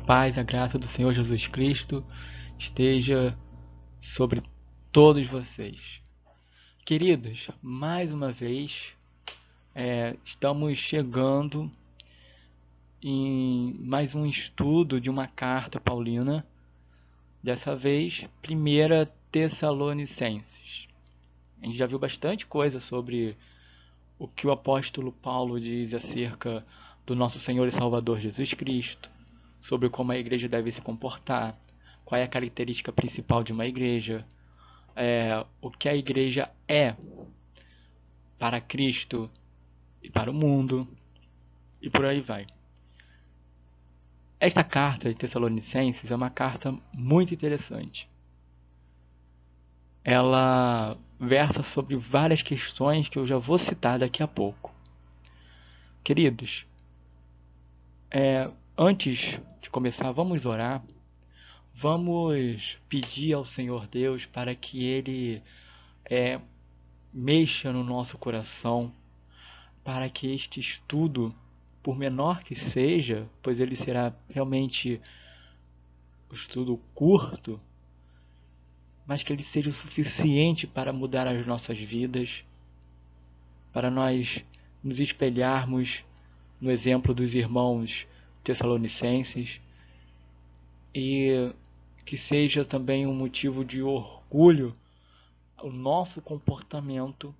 paz, a graça do Senhor Jesus Cristo esteja sobre todos vocês. Queridos, mais uma vez, estamos chegando em mais um estudo de uma carta paulina, dessa vez, 1 Tessalonicenses. A gente já viu bastante coisa sobre o que o apóstolo Paulo diz acerca do nosso Senhor e Salvador Jesus Cristo, sobre como a igreja deve se comportar, qual é a característica principal de uma igreja, o que a igreja é para Cristo e para o mundo, e por aí vai. Esta carta de Tessalonicenses é uma carta muito interessante. Ela versa sobre várias questões que eu já vou citar daqui a pouco. Queridos, antes de começar, vamos orar. Vamos pedir ao Senhor Deus para que Ele mexa no nosso coração, para que este estudo, por menor que seja, pois ele será realmente um estudo curto, mas que ele seja o suficiente para mudar as nossas vidas, para nós nos espelharmos no exemplo dos irmãos tessalonicenses, e que seja também um motivo de orgulho o nosso comportamento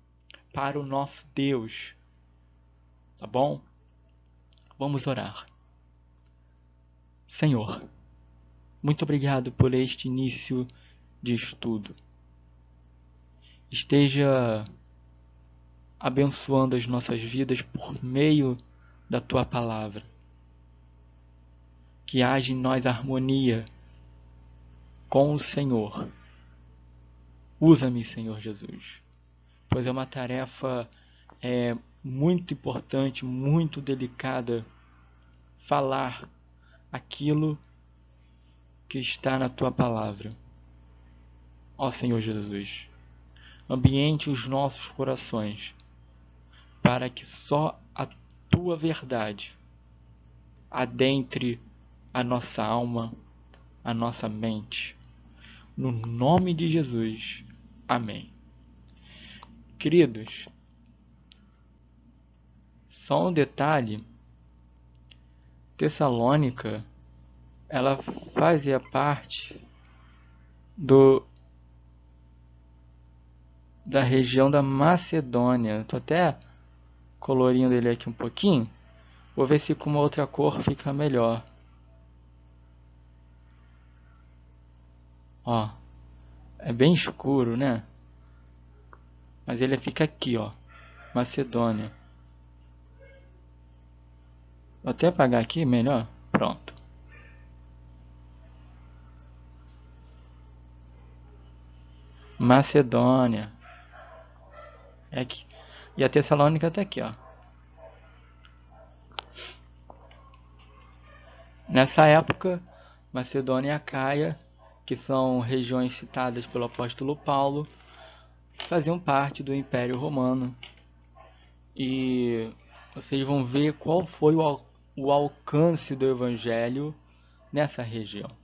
para o nosso Deus. Tá bom? Vamos orar. Senhor, muito obrigado por este início de estudo. Esteja abençoando as nossas vidas por meio da Tua palavra. Que haja em nós harmonia com o Senhor. Usa-me, Senhor Jesus, pois é uma tarefa muito importante, muito delicada, falar aquilo que está na Tua palavra. Ó Senhor Jesus, ambiente os nossos corações para que só a Tua verdade adentre a nossa alma, a nossa mente. No nome de Jesus. Amém. Queridos, só um detalhe. Tessalônica, ela fazia parte da região da Macedônia. Estou até colorindo ele aqui um pouquinho. Vou ver se com uma outra cor fica melhor. Ó, é bem escuro, né? Mas ele fica aqui, ó, Macedônia. Vou até apagar aqui, melhor. Pronto. Macedônia. É aqui. E a Tessalônica tá aqui, ó. Nessa época, Macedônia e Acaia, que são regiões citadas pelo apóstolo Paulo, faziam parte do Império Romano. E vocês vão ver qual foi o alcance do Evangelho nessa região.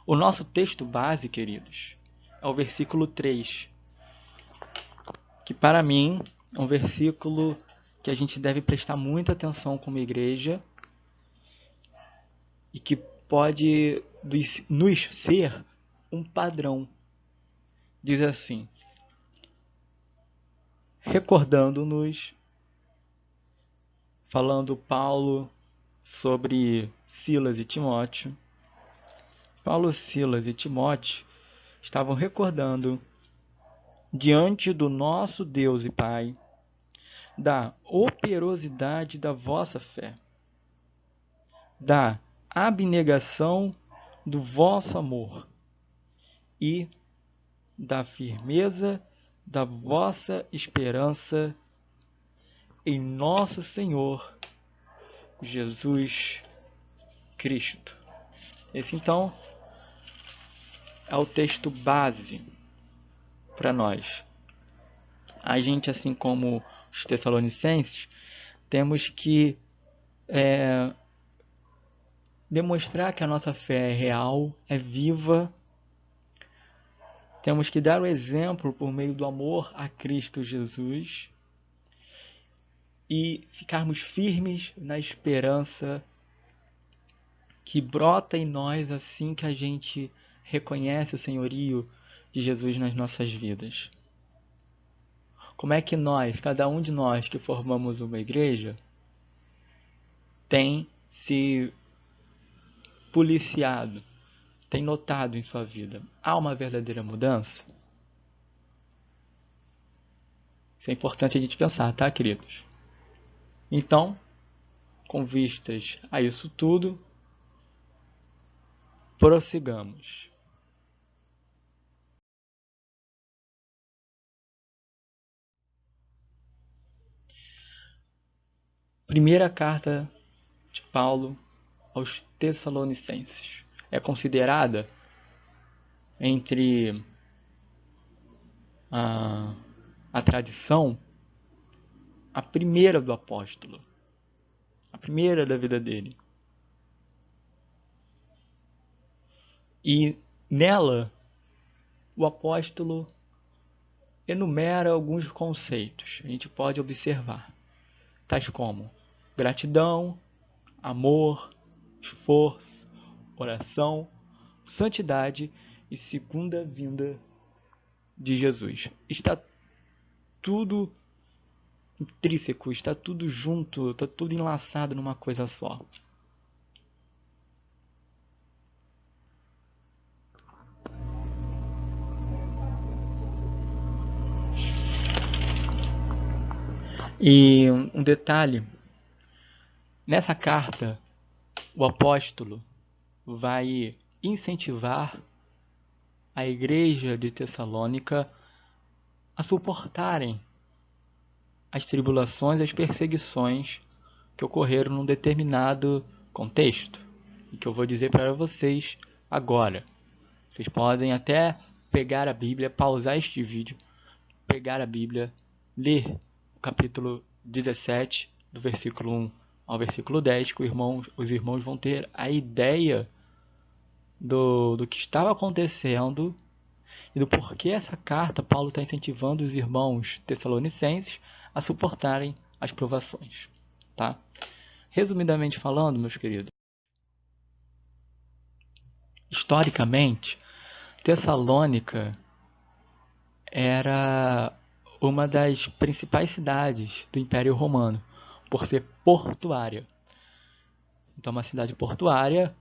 O nosso texto base, queridos, é o versículo 3, que para mim é um versículo que a gente deve prestar muita atenção como igreja e que pode nos ser um padrão. Diz assim: recordando-nos, falando Paulo sobre Silas e Timóteo. Paulo, Silas e Timóteo estavam recordando diante do nosso Deus e Pai da operosidade da vossa fé, da abnegação do vosso amor e da firmeza da vossa esperança em nosso Senhor Jesus Cristo. Esse então é o texto base para nós. A gente, assim como os tessalonicenses, temos que demonstrar que a nossa fé é real, é viva. Temos que dar o exemplo por meio do amor a Cristo Jesus e ficarmos firmes na esperança que brota em nós assim que a gente reconhece o senhorio de Jesus nas nossas vidas. Como é que nós, cada um de nós que formamos uma igreja, tem se policiado, tem notado em sua vida? Há uma verdadeira mudança? Isso é importante a gente pensar, tá, queridos? Então, com vistas a isso tudo, prossigamos. Primeira carta de Paulo aos Tessalonicenses. É considerada entre a tradição a primeira do apóstolo, a primeira da vida dele. E nela, o apóstolo enumera alguns conceitos. A gente pode observar, tais como gratidão, amor, esforço, oração, santidade e segunda vinda de Jesus. Está tudo intrínseco, está tudo junto, está tudo enlaçado numa coisa só. E um detalhe, nessa carta, o apóstolo vai incentivar a igreja de Tessalônica a suportarem as tribulações e as perseguições que ocorreram num determinado contexto, e que eu vou dizer para vocês agora. Vocês podem até pegar a Bíblia, pausar este vídeo, pegar a Bíblia, ler o capítulo 17, do versículo 1 ao versículo 10, que os irmãos vão ter a ideia do que estava acontecendo e do porquê essa carta Paulo está incentivando os irmãos tessalonicenses a suportarem as provações. Tá? Resumidamente falando, meus queridos, historicamente, Tessalônica era uma das principais cidades do Império Romano, por ser portuária. Então, uma cidade portuária,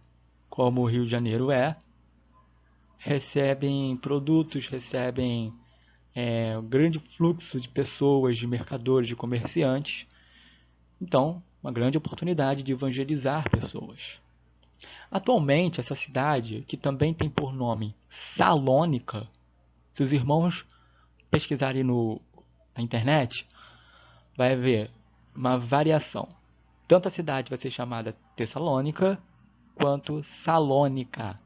como o Rio de Janeiro recebem produtos, recebem um grande fluxo de pessoas, de mercadores, de comerciantes. Então, uma grande oportunidade de evangelizar pessoas. Atualmente, essa cidade, que também tem por nome Salônica, se os irmãos pesquisarem na internet, vai haver uma variação. Tanto a cidade vai ser chamada Tessalônica, quanto Salônica.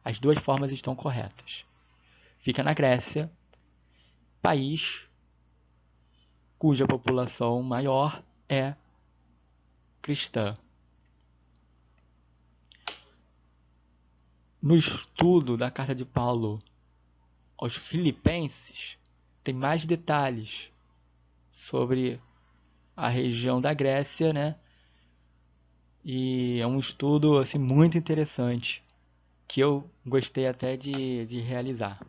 As duas formas estão corretas. Fica na Grécia, país cuja população maior é cristã. No estudo da carta de Paulo aos Filipenses, tem mais detalhes sobre a região da Grécia, né? E é um estudo assim, muito interessante, que eu gostei até de realizar.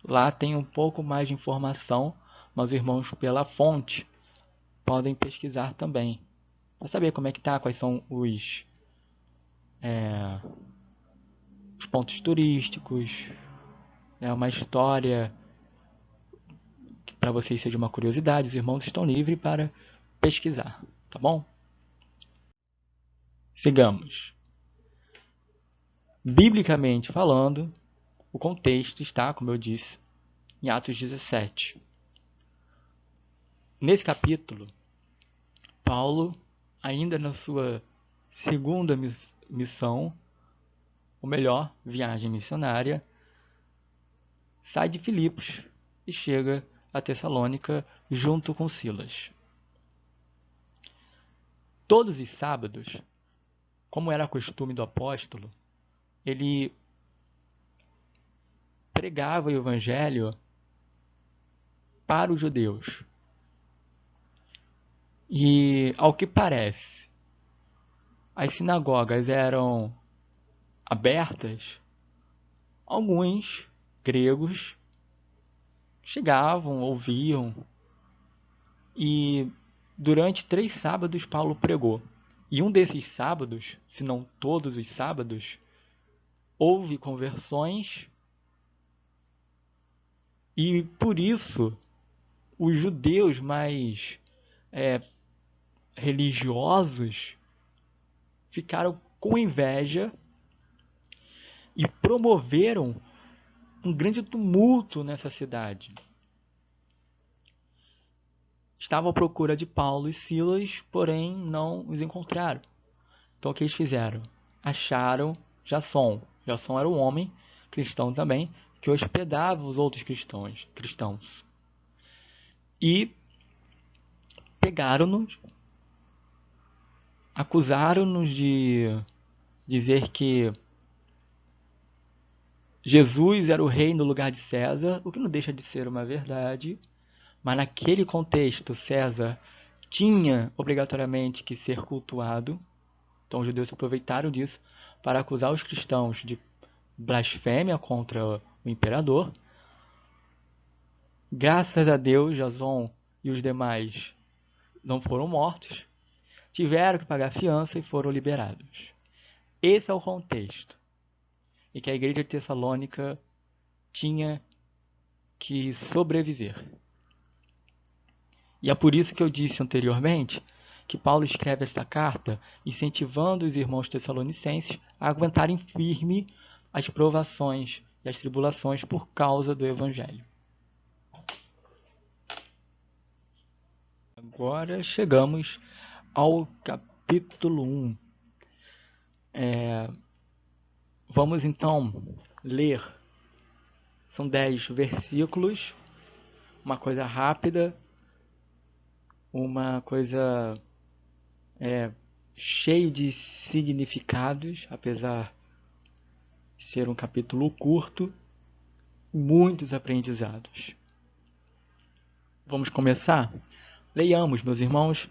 Lá tem um pouco mais de informação, mas os irmãos pela fonte podem pesquisar também, para saber como é que tá, quais são os pontos turísticos, né, uma história que para vocês seja uma curiosidade. Os irmãos estão livres para pesquisar, tá bom? Sigamos. Biblicamente falando, o contexto está, como eu disse, em Atos 17. Nesse capítulo, Paulo, ainda na sua segunda missão, ou melhor, viagem missionária, sai de Filipos e chega a Tessalônica junto com Silas. Todos os sábados, como era costume do apóstolo, ele pregava o evangelho para os judeus. E, ao que parece, as sinagogas eram abertas. Alguns gregos chegavam, ouviam, e durante 3 sábados Paulo pregou. E um desses sábados, se não todos os sábados, houve conversões, e por isso os judeus mais religiosos ficaram com inveja e promoveram um grande tumulto nessa cidade. Estavam à procura de Paulo e Silas, porém não os encontraram. Então o que eles fizeram? Acharam Jasson. Jasson era um homem cristão também, que hospedava os outros cristãos. E pegaram-nos, acusaram-nos de dizer que Jesus era o rei no lugar de César, o que não deixa de ser uma verdade, mas naquele contexto César tinha obrigatoriamente que ser cultuado. Então os judeus se aproveitaram disso para acusar os cristãos de blasfêmia contra o imperador. Graças a Deus, Jason e os demais não foram mortos, tiveram que pagar fiança e foram liberados. Esse é o contexto em que a igreja de Tessalônica tinha que sobreviver. E é por isso que eu disse anteriormente que Paulo escreve essa carta incentivando os irmãos tessalonicenses a aguentarem firme as provações e as tribulações por causa do Evangelho. Agora chegamos ao capítulo 1. Vamos então ler. São 10 versículos, uma coisa rápida, uma coisa cheio de significados, apesar de ser um capítulo curto, muitos aprendizados. Vamos começar? Leiamos, meus irmãos,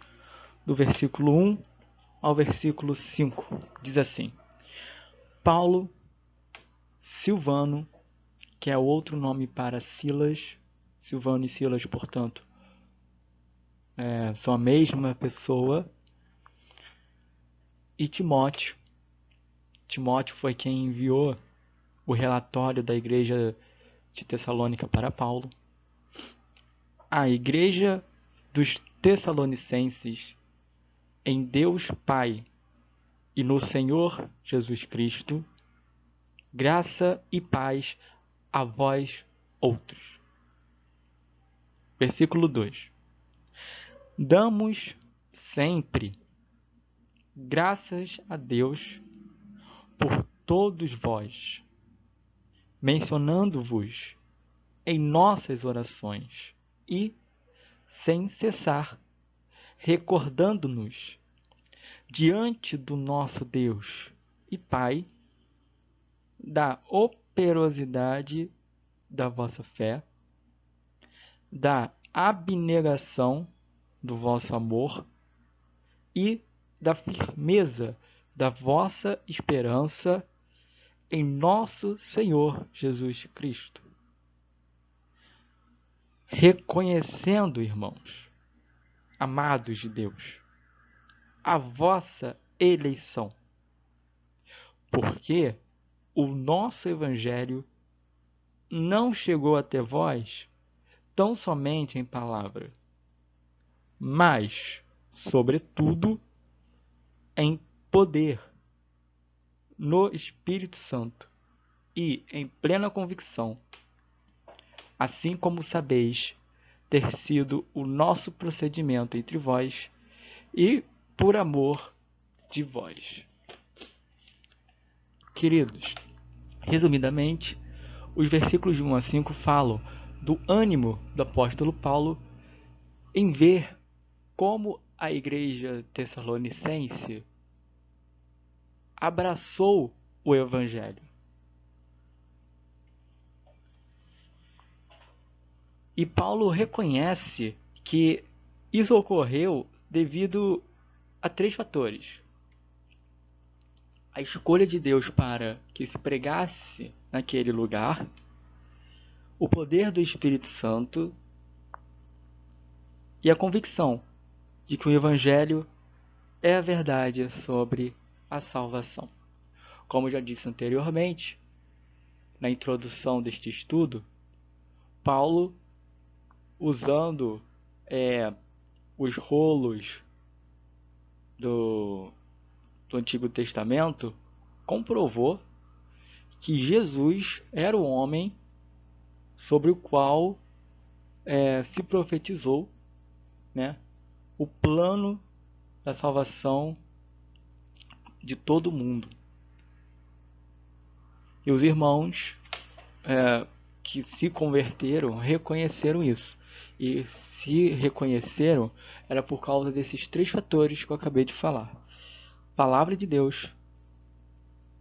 do versículo 1 ao versículo 5. Diz assim: Paulo, Silvano, que é outro nome para Silas, Silvano e Silas, portanto, são a mesma pessoa, e Timóteo. Timóteo foi quem enviou o relatório da igreja de Tessalônica para Paulo. A igreja dos Tessalonicenses, em Deus Pai e no Senhor Jesus Cristo, graça e paz a vós outros. Versículo 2. Damos sempre graças a Deus por todos vós, mencionando-vos em nossas orações e, sem cessar, recordando-nos diante do nosso Deus e Pai da operosidade da vossa fé, da abnegação do vosso amor e da firmeza da vossa esperança em nosso Senhor Jesus Cristo. Reconhecendo, irmãos, amados de Deus, a vossa eleição, porque o nosso Evangelho não chegou até vós tão somente em palavra, mas, sobretudo, em poder, no Espírito Santo e em plena convicção, assim como sabeis ter sido o nosso procedimento entre vós e por amor de vós. Queridos, resumidamente, os versículos de 1 a 5 falam do ânimo do apóstolo Paulo em ver como a igreja tessalonicense abraçou o Evangelho. E Paulo reconhece que isso ocorreu devido a 3 fatores: a escolha de Deus para que se pregasse naquele lugar, o poder do Espírito Santo e a convicção de que o Evangelho é a verdade sobre a salvação. Como já disse anteriormente, na introdução deste estudo, Paulo, usando os rolos do Antigo Testamento, comprovou que Jesus era o homem sobre o qual se profetizou, né, o plano da salvação de todo mundo. E os irmãos que se converteram reconheceram isso. E se reconheceram era por causa desses 3 fatores que eu acabei de falar: palavra de Deus,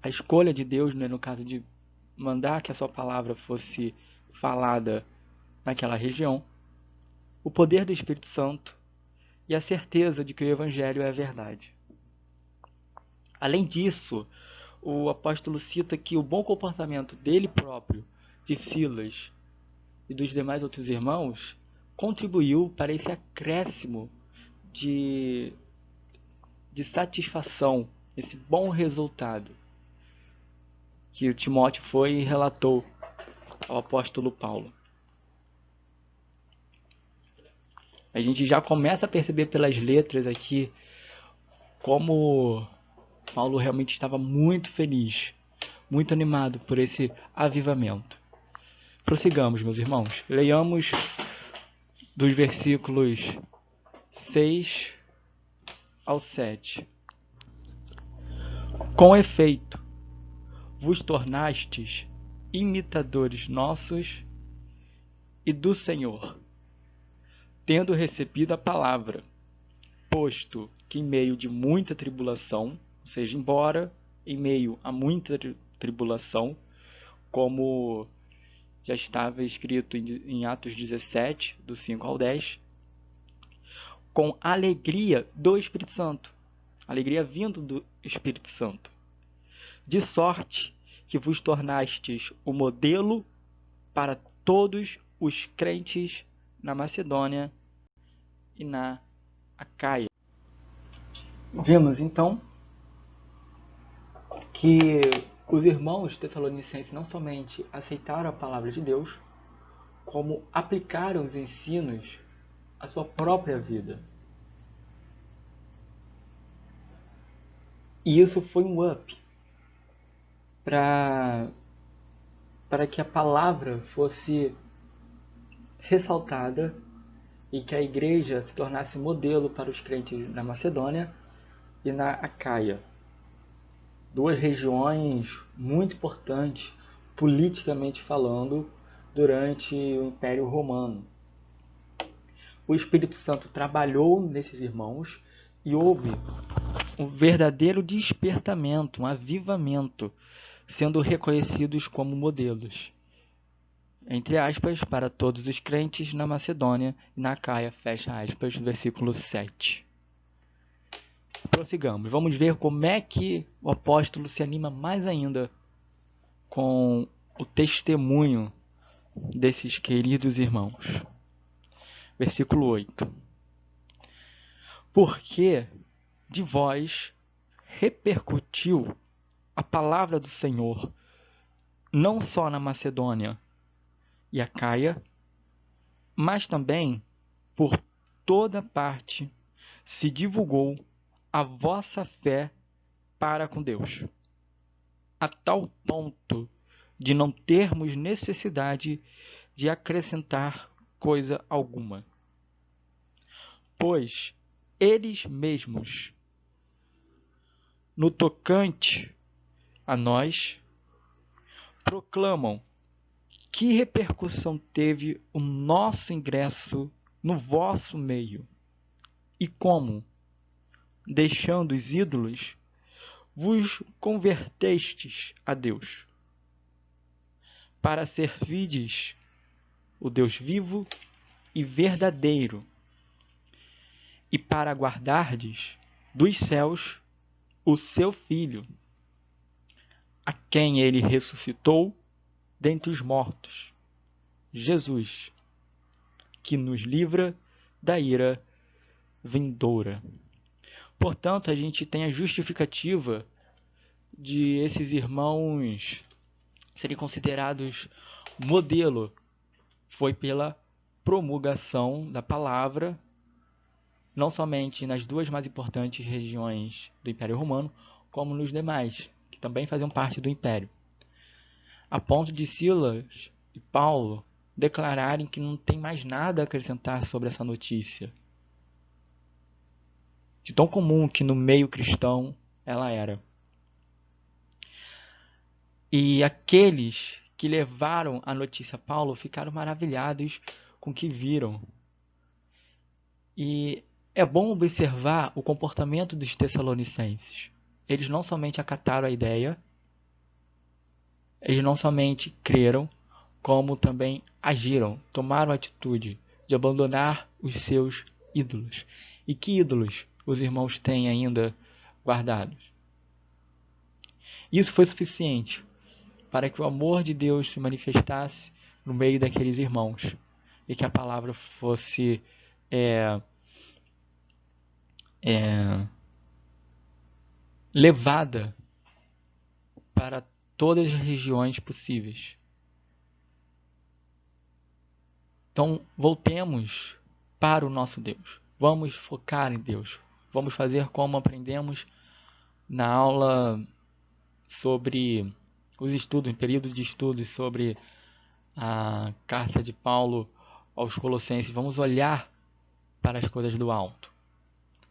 a escolha de Deus, né, no caso de mandar que a sua palavra fosse falada naquela região, o poder do Espírito Santo e a certeza de que o Evangelho é a verdade. Além disso, o apóstolo cita que o bom comportamento dele próprio, de Silas e dos demais outros irmãos contribuiu para esse acréscimo de satisfação, esse bom resultado que o Timóteo foi e relatou ao apóstolo Paulo. A gente já começa a perceber pelas letras aqui como Paulo realmente estava muito feliz, muito animado por esse avivamento. Prossigamos, meus irmãos. Leiamos dos versículos 6 ao 7. Com efeito, vos tornastes imitadores nossos e do Senhor, tendo recebido a palavra, posto que em meio de muita tribulação, ou seja, embora em meio a muita tribulação, como já estava escrito em Atos 17, do 5 ao 10, com alegria do Espírito Santo, alegria vindo do Espírito Santo, de sorte que vos tornastes o modelo para todos os crentes na Macedônia e na Acaia. Vimos então que os irmãos tessalonicenses não somente aceitaram a palavra de Deus, como aplicaram os ensinos à sua própria vida. E isso foi um up para que a palavra fosse ressaltada e que a igreja se tornasse modelo para os crentes na Macedônia e na Acaia. 2 regiões muito importantes, politicamente falando, durante o Império Romano. O Espírito Santo trabalhou nesses irmãos e houve um verdadeiro despertamento, um avivamento, sendo reconhecidos como modelos, entre aspas, para todos os crentes na Macedônia e na Acaia, fecha aspas, versículo 7. Prossigamos, vamos ver como é que o apóstolo se anima mais ainda com o testemunho desses queridos irmãos. Versículo 8. Porque de vós repercutiu a palavra do Senhor, não só na Macedônia e Acaia, mas também por toda parte se divulgou a vossa fé para com Deus, a tal ponto de não termos necessidade de acrescentar coisa alguma. Pois eles mesmos, no tocante a nós, proclamam que repercussão teve o nosso ingresso no vosso meio, e como, deixando os ídolos, vos convertestes a Deus, para servirdes o Deus vivo e verdadeiro, e para guardardes dos céus o seu Filho, a quem ele ressuscitou dentre os mortos, Jesus, que nos livra da ira vindoura. Portanto, a gente tem a justificativa de esses irmãos serem considerados modelo. Foi pela promulgação da palavra, não somente nas duas mais importantes regiões do Império Romano, como nos demais, que também faziam parte do Império. A ponto de Silas e Paulo declararem que não tem mais nada a acrescentar sobre essa notícia, de tão comum que no meio cristão ela era. E aqueles que levaram a notícia a Paulo ficaram maravilhados com o que viram. E é bom observar o comportamento dos tessalonicenses. Eles não somente acataram a ideia, eles não somente creram, como também agiram, tomaram a atitude de abandonar os seus ídolos. E que ídolos os irmãos têm ainda guardados? Isso foi suficiente para que o amor de Deus se manifestasse no meio daqueles irmãos e que a palavra fosse levada para todas as regiões possíveis. Então, voltemos para o nosso Deus. Vamos focar em Deus. Vamos fazer como aprendemos na aula sobre os estudos, em período de estudos sobre a carta de Paulo aos Colossenses. Vamos olhar para as coisas do alto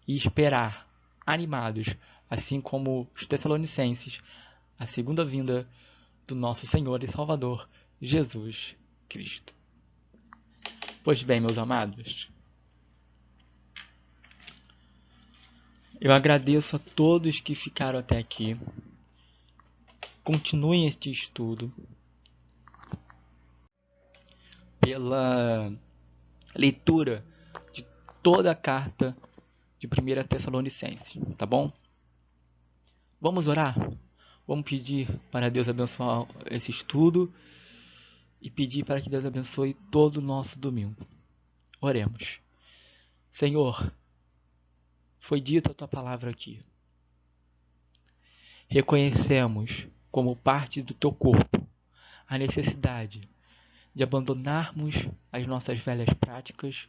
e esperar, animados, assim como os Tessalonicenses, a segunda vinda do nosso Senhor e Salvador, Jesus Cristo. Pois bem, meus amados, eu agradeço a todos que ficaram até aqui. Continuem este estudo pela leitura de toda a carta de 1 Tessalonicenses, tá bom? Vamos orar? Vamos pedir para Deus abençoar esse estudo e pedir para que Deus abençoe todo o nosso domingo. Oremos. Senhor, foi dita a tua palavra aqui. Reconhecemos como parte do teu corpo a necessidade de abandonarmos as nossas velhas práticas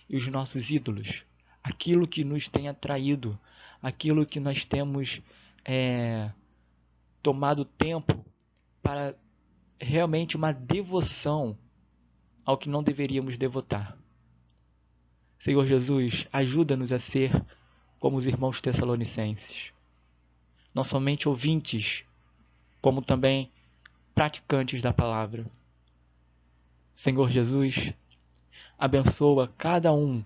e os nossos ídolos, aquilo que nos tem atraído, aquilo que nós temos tomado tempo para realmente uma devoção ao que não deveríamos devotar. Senhor Jesus, ajuda-nos a ser como os irmãos tessalonicenses, não somente ouvintes, como também praticantes da palavra. Senhor Jesus, abençoa cada um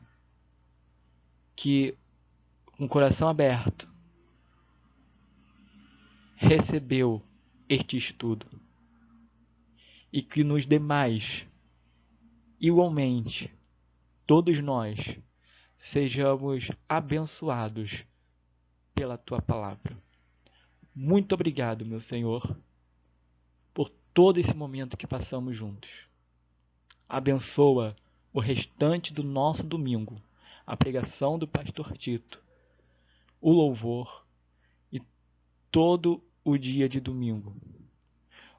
que, com o coração aberto, recebeu este estudo e que nos demais, igualmente, todos nós, sejamos abençoados pela tua palavra. Muito obrigado, meu Senhor, por todo esse momento que passamos juntos. Abençoa o restante do nosso domingo, a pregação do pastor Tito, o louvor e todo o dia de domingo.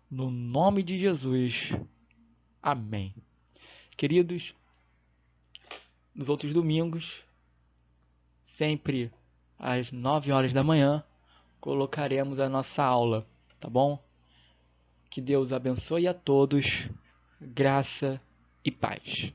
No nome de Jesus. Amém. Queridos, nos outros domingos, sempre às 9 horas da manhã, colocaremos a nossa aula, tá bom? Que Deus abençoe a todos, graça e paz.